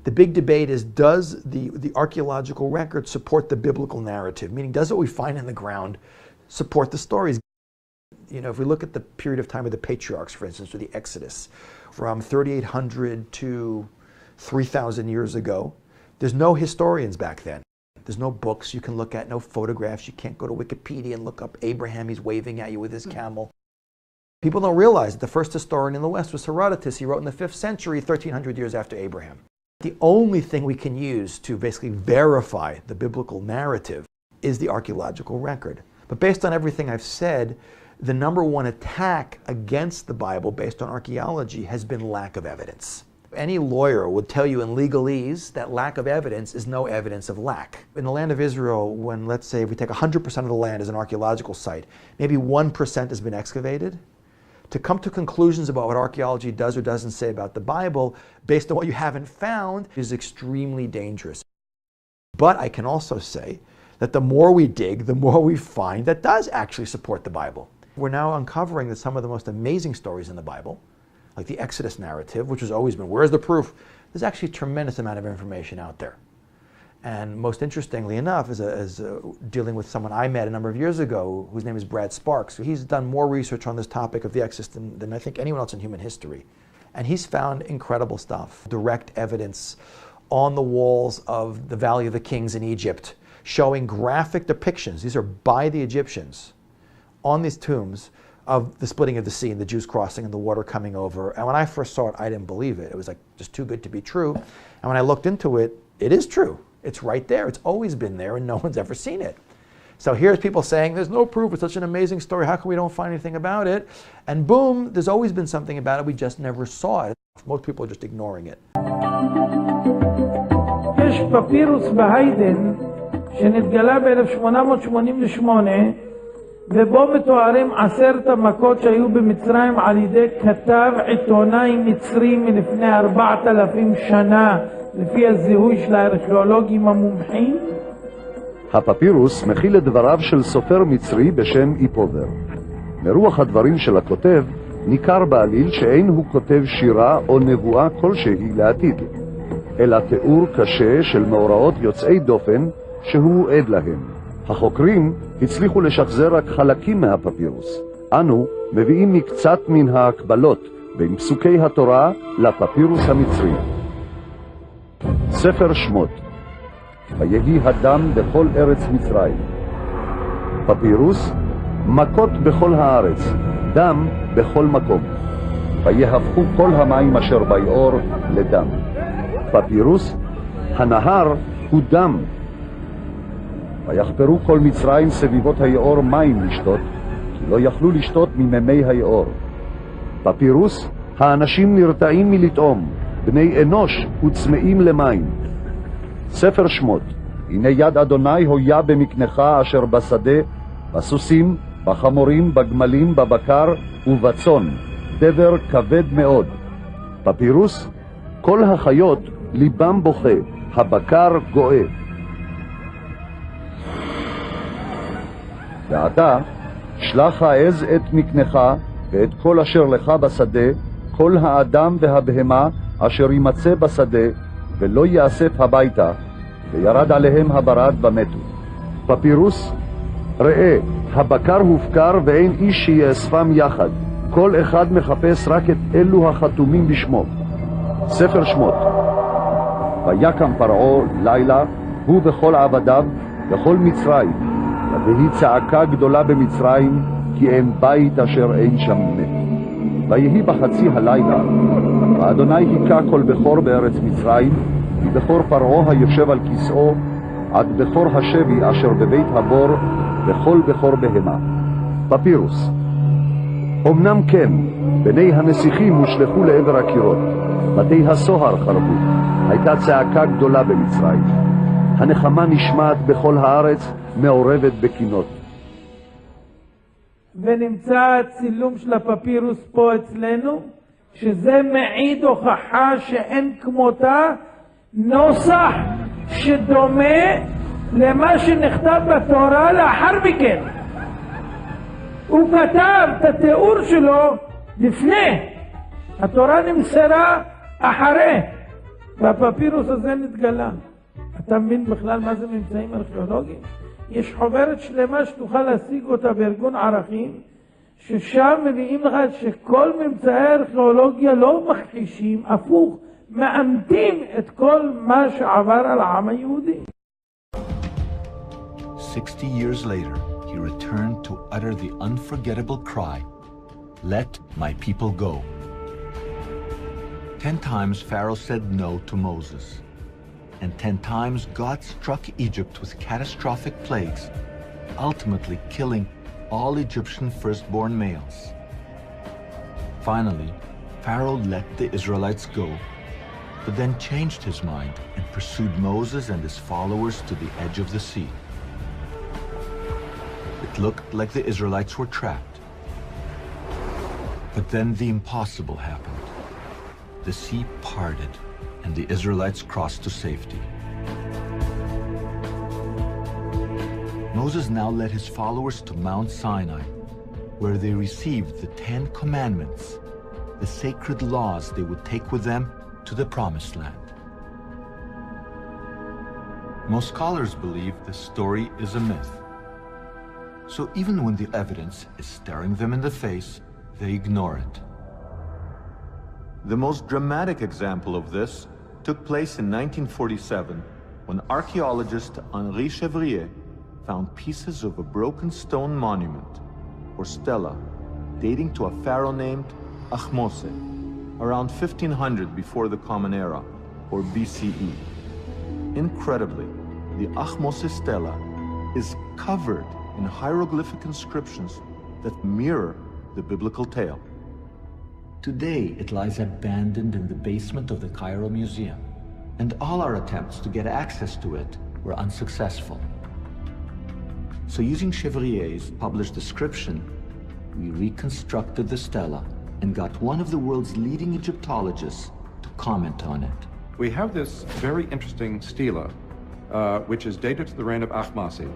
The big debate is, does the archaeological record support the biblical narrative? Meaning, does what we find in the ground support the stories? You know, if we look at the period of time of the patriarchs, for instance, or the Exodus, from 3,800 to 3,000 years ago, there's no historians back then. There's no books you can look at, no photographs. You can't go to Wikipedia and look up Abraham, he's waving at you with his camel. People don't realize that the first historian in the West was Herodotus. He wrote in the 5th century, 1,300 years after Abraham. The only thing we can use to basically verify the biblical narrative is the archaeological record. But based on everything I've said, the number one attack against the Bible based on archaeology has been lack of evidence. Any lawyer would tell you in legalese that lack of evidence is no evidence of lack. In the land of Israel, when, let's say, if we take 100% of the land as an archaeological site, maybe 1% has been excavated. To come to conclusions about what archaeology does or doesn't say about the Bible based on what you haven't found is extremely dangerous. But I can also say that the more we dig, the more we find that does actually support the Bible. We're now uncovering that some of the most amazing stories in the Bible, like the Exodus narrative, which has always been, where's the proof? There's actually a tremendous amount of information out there. And most interestingly enough, is dealing with someone I met a number of years ago, whose name is Brad Sparks. He's done more research on this topic of the Exodus than I think anyone else in human history. And he's found incredible stuff, direct evidence on the walls of the Valley of the Kings in Egypt, showing graphic depictions, these are by the Egyptians, on these tombs, of the splitting of the sea and the Jews crossing and the water coming over. And when I first saw it, I didn't believe it. It was like just too good to be true. And when I looked into it, it is true. It's right there. It's always been there and no one's ever seen it. So here's people saying, there's no proof, it's such an amazing story, how come we don't find anything about it? And boom, there's always been something about it, we just never saw it. Most people are just ignoring it. יש פפירוס בהיידן שנתגלה ב-1888 ובו מתוארים 10 המכות שהיו במצרים על ידי כתב עיתונאי מצרי מלפני 4,000 שנה לפי הזיהוי של הארכיאולוגים המומחים. הפפירוס מכיל את דבריו של סופר מצרי בשם איפובר. מרוח הדברים של הכותב ניכר בעליל שאין הוא כותב שירה או נבואה כלשהי לעתיד, אלא תיאור קשה של מאורעות יוצאי דופן שהוא עד להם. החוקרים הצליחו לשחזר רק חלקים מהפפירוס. אנו מביאים מקצת מן ההקבלות בין פסוקי התורה לפפירוס המצרי. ספר שמות, ויהי הדם בכל ארץ מצרים. פפירוס, מכות בכל הארץ, דם בכל מקום. ויהפכו כל המים אשר ביאור לדם. פפירוס, הנהר הוא דם. ויחפרו כל מצרים סביבות היאור מים לשתות, כי לא יכלו לשתות מממי היאור. פפירוס, האנשים נרתעים מלטעום, בני אנוש וצמאים למים. ספר שמות, הנה יד אדוני הויה במקנך אשר בשדה, בסוסים, בחמורים, בגמלים, בבקר ובצאן, דבר כבד מאוד. פפירוס, כל החיות ליבם בוכה, הבקר גואה. ועתה, שלח העז את מקנך ואת כל אשר לך בשדה, כל האדם והבהמה אשר יימצא בשדה, ולא יאסף הביתה, וירד עליהם הברד ומתו. פפירוס, ראה, הבקר הופקר ואין איש שיאספם יחד, כל אחד מחפש רק את אלו החתומים בשמו. ספר שמות, ויקם פרעה לילה, הוא וכל עבדיו, וכל מצרים, והיא צעקה גדולה במצרים, כי אין בית אשר אין שם מת. ויהי בחצי הלילה, ואדוני היכה כל בכור בארץ מצרים, מבכור פרעה היושב על כיסאו, עד בכור השבי אשר בבית הבור, וכל בכור בהמה. פפירוס, אמנם כן, בני הנסיכים הושלחו לעבר הקירות, בתי הסוהר חרבו, הייתה צעקה גדולה במצרים. הנחמה נשמעת בכל הארץ, מעורבת בקינות. ונמצא הצילום של הפפירוס פה אצלנו, שזה מעיד הוכחה שאין כמותה, נוסח שדומה למה שנכתב בתורה לאחר מכן. הוא כתב את התיאור שלו לפני, התורה נמסרה אחרי. והפפירוס הזה נתגלה. אתה מבין בכלל מה זה ממצאים ארכיאולוגיים? יש חוברת שלמה שתוכל להשיג אותה בארגון ערכים, ששם מביאים לך שכל ממצאי הארכיאולוגיה לא מכחישים, הפוך, מאמתים את כל מה שעבר על העם היהודי. 60 years later, he returned to utter the unforgettable cry, "Let my people go." 10 times Pharaoh said no to Moses, and 10 times God struck Egypt with catastrophic plagues, ultimately killing all Egyptian firstborn males. Finally, Pharaoh let the Israelites go, but then changed his mind and pursued Moses and his followers to the edge of the sea. It looked like the Israelites were trapped. But then the impossible happened. The sea parted, and the Israelites crossed to safety. Moses now led his followers to Mount Sinai, where they received the 10 Commandments, the sacred laws they would take with them to the Promised Land. Most scholars believe the story is a myth. So even when the evidence is staring them in the face, they ignore it. The most dramatic example of this took place in 1947 when archaeologist Henri Chevrier found pieces of a broken stone monument, or stela, dating to a pharaoh named Ahmose, around 1500 before the Common Era, or BCE. Incredibly, the Ahmose stela is covered in hieroglyphic inscriptions that mirror the biblical tale. Today, it lies abandoned in the basement of the Cairo Museum, and all our attempts to get access to it were unsuccessful. So using Chevrier's published description, we reconstructed the stela and got one of the world's leading Egyptologists to comment on it. We have this very interesting stela, which is dated to the reign of Ahmose.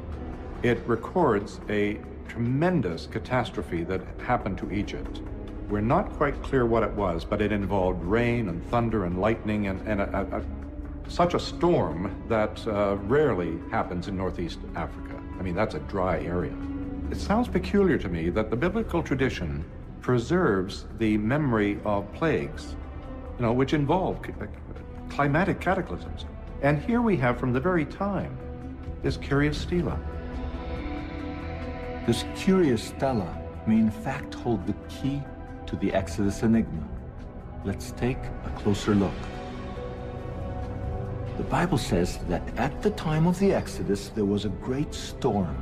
It records a tremendous catastrophe that happened to Egypt. We're not quite clear what it was, but it involved rain and thunder and lightning and such a storm that rarely happens in Northeast Africa. I mean, that's a dry area. It sounds peculiar to me that the biblical tradition preserves the memory of plagues, which involve climatic cataclysms. And here we have, from the very time, this curious stela. This curious stela may in fact hold the key to the Exodus enigma. Let's take a closer look. The Bible says that at the time of the Exodus, there was a great storm.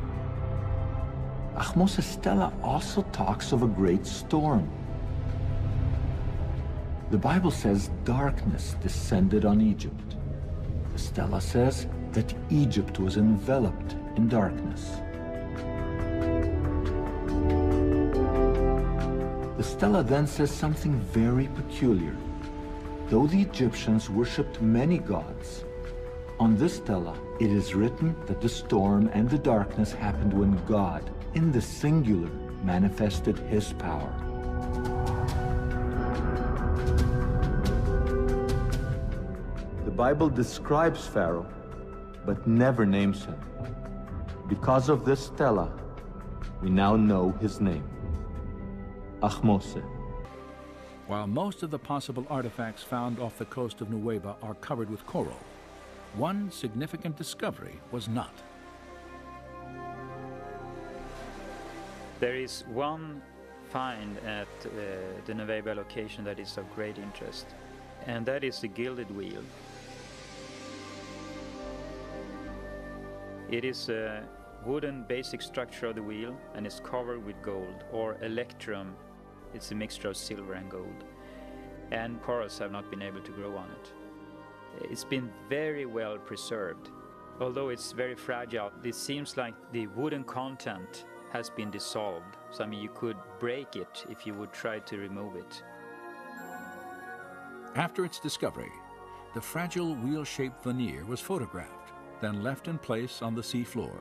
Ahmose's stela also talks of a great storm. The Bible says darkness descended on Egypt. The stela says that Egypt was enveloped in darkness. The stela then says something very peculiar. Though the Egyptians worshipped many gods, on this stela it is written that the storm and the darkness happened when God, in the singular, manifested his power. The Bible describes Pharaoh, but never names him. Because of this stela, we now know his name. Ahmose. While most of the possible artifacts found off the coast of Nuweiba are covered with coral, one significant discovery was not. There is one find at the Nuweiba location that is of great interest, and that is the gilded wheel. It is a wooden basic structure of the wheel and is covered with gold, or electrum. It's a mixture of silver and gold, and corals have not been able to grow on it. It's been very well preserved. Although it's very fragile, it seems like the wooden content has been dissolved. So I mean, you could break it if you would try to remove it. After its discovery, the fragile wheel-shaped veneer was photographed, then left in place on the seafloor.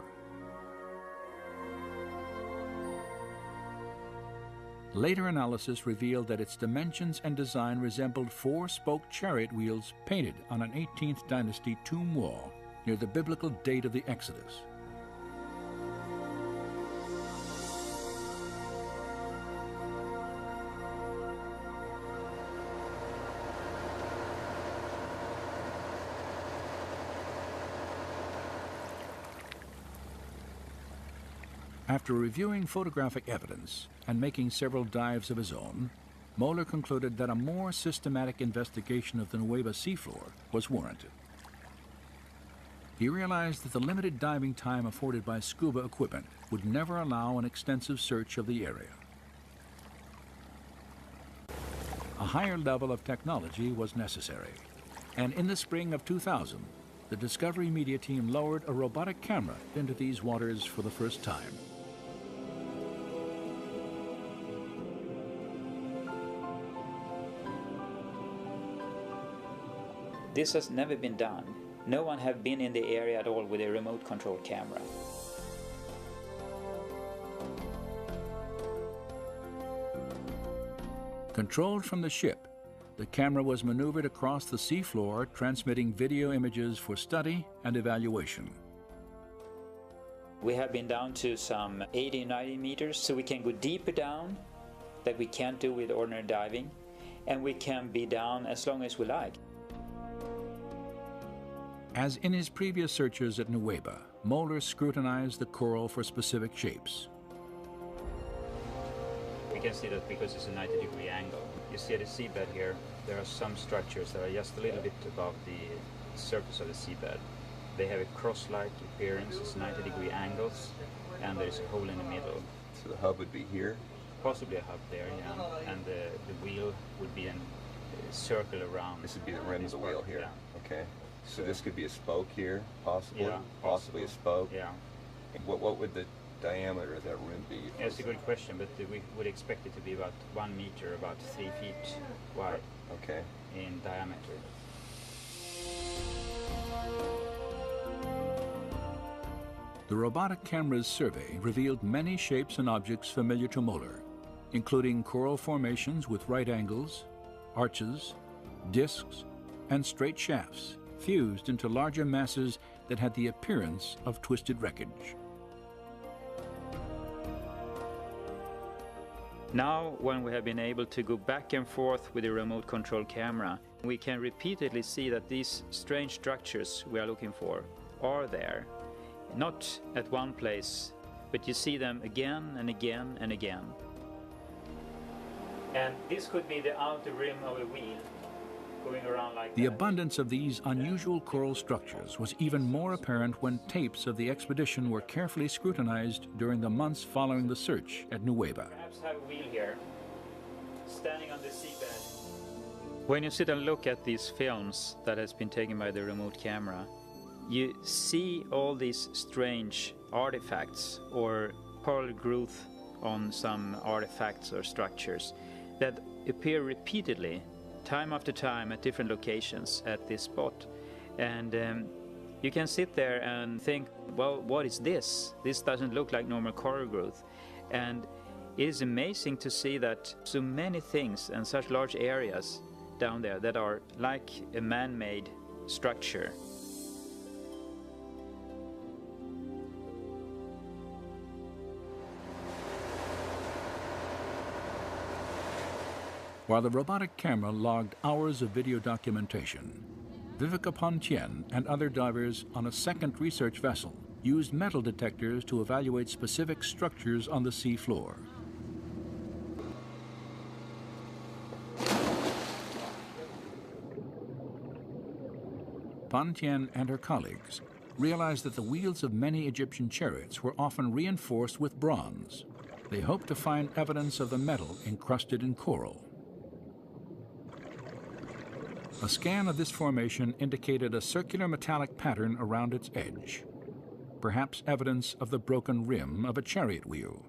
Later analysis revealed that its dimensions and design resembled four-spoke chariot wheels painted on an 18th dynasty tomb wall near the biblical date of the Exodus. After reviewing photographic evidence and making several dives of his own, Moeller concluded that a more systematic investigation of the Nueva seafloor was warranted. He realized that the limited diving time afforded by scuba equipment would never allow an extensive search of the area. A higher level of technology was necessary, and in the spring of 2000, the Discovery Media team lowered a robotic camera into these waters for the first time. This has never been done. No one have been in the area at all with a remote control camera. Controlled from the ship, the camera was maneuvered across the seafloor, transmitting video images for study and evaluation. We have been down to some 80-90 meters, so we can go deeper down that we can't do with ordinary diving, and we can be down as long as we like. As in his previous searches at Nueva, Moeller scrutinized the coral for specific shapes. We can see that because it's a 90-degree angle. You see the seabed here, there are some structures that are just a little bit above the surface of the seabed. They have a cross-like appearance, it's 90-degree angles, and there's a hole in the middle. So the hub would be here? Possibly a hub there, yeah. And the wheel would be a circle around. This would be the rim of the wheel here? Yeah. Okay. So this could be a spoke here, possibly? Yeah, possibly a spoke? Yeah. What would the diameter of that rim be? That's a good question, but we would expect it to be about 1 meter, about 3 feet wide. Okay. In diameter. The robotic camera's survey revealed many shapes and objects familiar to Moeller, including coral formations with right angles, arches, discs, and straight shafts fused into larger masses that had the appearance of twisted wreckage. Now, when we have been able to go back and forth with the remote control camera, we can repeatedly see that these strange structures we are looking for are there. Not at one place, but you see them again and again and again. And this could be the outer rim of a wheel going around like The abundance of these unusual coral structures was even more apparent when tapes of the expedition were carefully scrutinized during the months following the search at Nueva. Perhaps have a wheel here, standing on the seabed. When you sit and look at these films that has been taken by the remote camera, you see all these strange artifacts or coral growth on some artifacts or structures that appear repeatedly, time after time, at different locations at this spot. And you can sit there and think, well, what is this? This doesn't look like normal coral growth. And it is amazing to see that so many things and such large areas down there that are like a man-made structure. While the robotic camera logged hours of video documentation, Viveka Pontien and other divers on a second research vessel used metal detectors to evaluate specific structures on the sea floor. Pontien and her colleagues realized that the wheels of many Egyptian chariots were often reinforced with bronze. They hoped to find evidence of the metal encrusted in coral. A scan of this formation indicated a circular metallic pattern around its edge, perhaps evidence of the broken rim of a chariot wheel.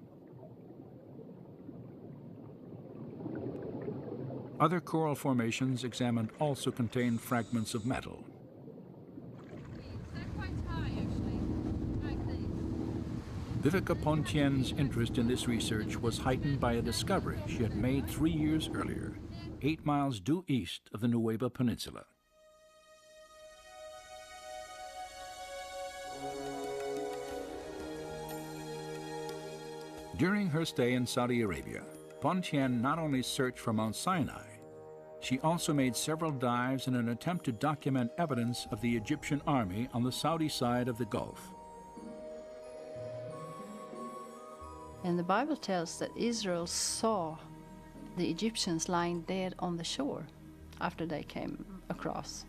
Other coral formations examined also contained fragments of metal. Vivica Pontien's interest in this research was heightened by a discovery she had made 3 years earlier, 8 miles due east of the Nueva Peninsula. During her stay in Saudi Arabia, Pontien not only searched for Mount Sinai, she also made several dives in an attempt to document evidence of the Egyptian army on the Saudi side of the Gulf. And the Bible tells that Israel saw the Egyptians lying dead on the shore after they came across.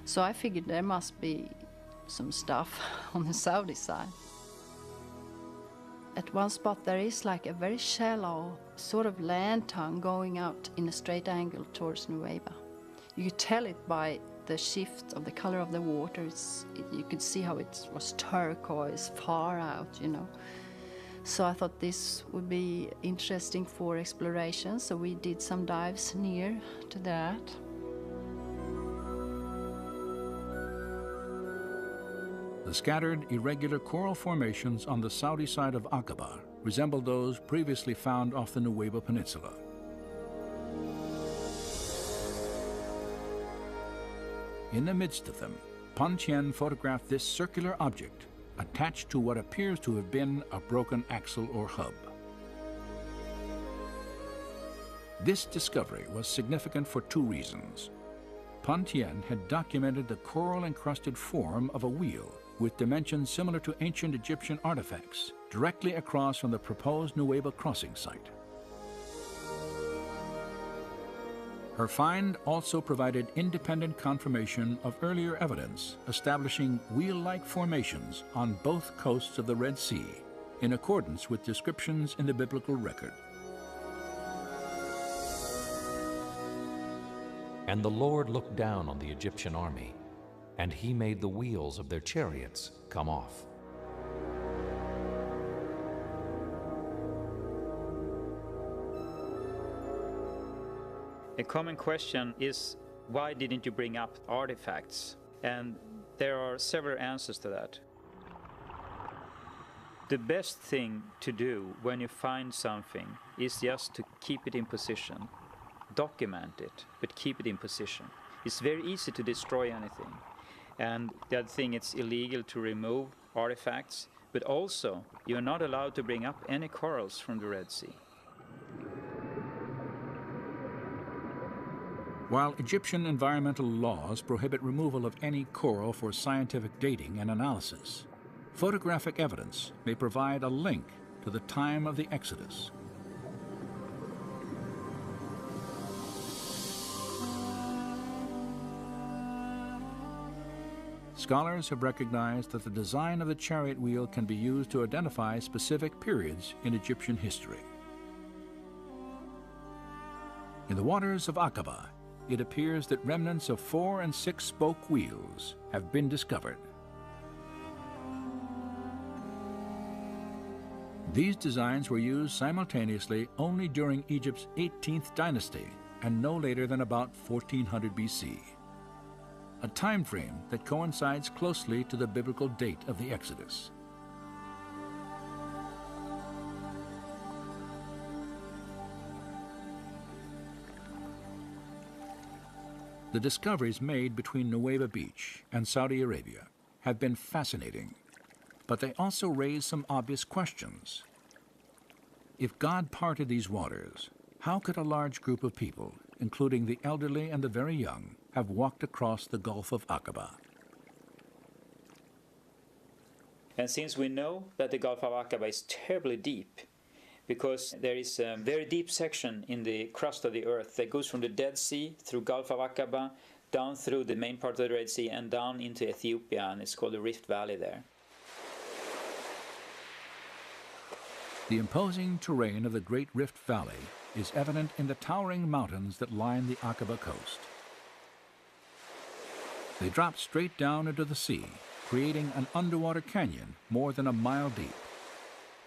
So I figured there must be some stuff on the Saudi side. At one spot there is like a very shallow sort of land tongue going out in a straight angle towards Nueva. You could tell it by the shift of the color of the water. You could see how it was turquoise far out, you know. So I thought this would be interesting for exploration, so we did some dives near to that. The scattered, irregular coral formations on the Saudi side of Aqaba resemble those previously found off the Nueva Peninsula. In the midst of them, Pontien photographed this circular object attached to what appears to have been a broken axle or hub. This discovery was significant for 2 reasons. Pontien had documented the coral-encrusted form of a wheel with dimensions similar to ancient Egyptian artifacts directly across from the proposed Nueva crossing site. Her find also provided independent confirmation of earlier evidence establishing wheel-like formations on both coasts of the Red Sea, in accordance with descriptions in the biblical record. And the Lord looked down on the Egyptian army, and he made the wheels of their chariots come off. A common question is, why didn't you bring up artifacts? And there are several answers to that. The best thing to do when you find something is just to keep it in position. Document it, but keep it in position. It's very easy to destroy anything. And the other thing, it's illegal to remove artifacts, but also you're not allowed to bring up any corals from the Red Sea. While Egyptian environmental laws prohibit removal of any coral for scientific dating and analysis, photographic evidence may provide a link to the time of the Exodus. Scholars have recognized that the design of the chariot wheel can be used to identify specific periods in Egyptian history. In the waters of Aqaba, it appears that remnants of 4- and 6-spoke wheels have been discovered. These designs were used simultaneously only during Egypt's 18th dynasty and no later than about 1400 BC, a time frame that coincides closely to the biblical date of the Exodus. The discoveries made between Nueva Beach and Saudi Arabia have been fascinating, but they also raise some obvious questions. If God parted these waters, how could a large group of people, including the elderly and the very young, have walked across the Gulf of Aqaba? And since we know that the Gulf of Aqaba is terribly deep, because there is a very deep section in the crust of the earth that goes from the Dead Sea through Gulf of Aqaba, down through the main part of the Red Sea and down into Ethiopia, and it's called the Rift Valley there. The imposing terrain of the Great Rift Valley is evident in the towering mountains that line the Aqaba coast. They drop straight down into the sea, creating an underwater canyon more than a mile deep,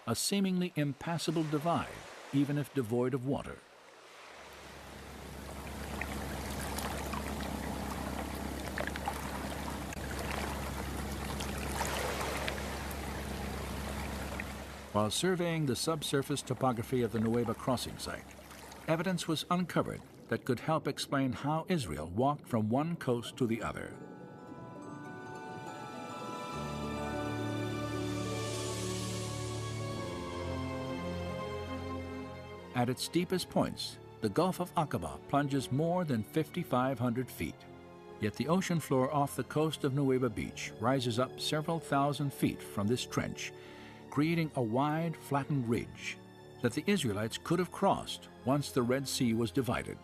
a seemingly impassable divide, even if devoid of water. While surveying the subsurface topography of the Nueva crossing site, evidence was uncovered that could help explain how Israel walked from one coast to the other. At its deepest points, the Gulf of Aqaba plunges more than 5,500 feet. Yet the ocean floor off the coast of Nueva Beach rises up several thousand feet from this trench, creating a wide, flattened ridge that the Israelites could have crossed once the Red Sea was divided.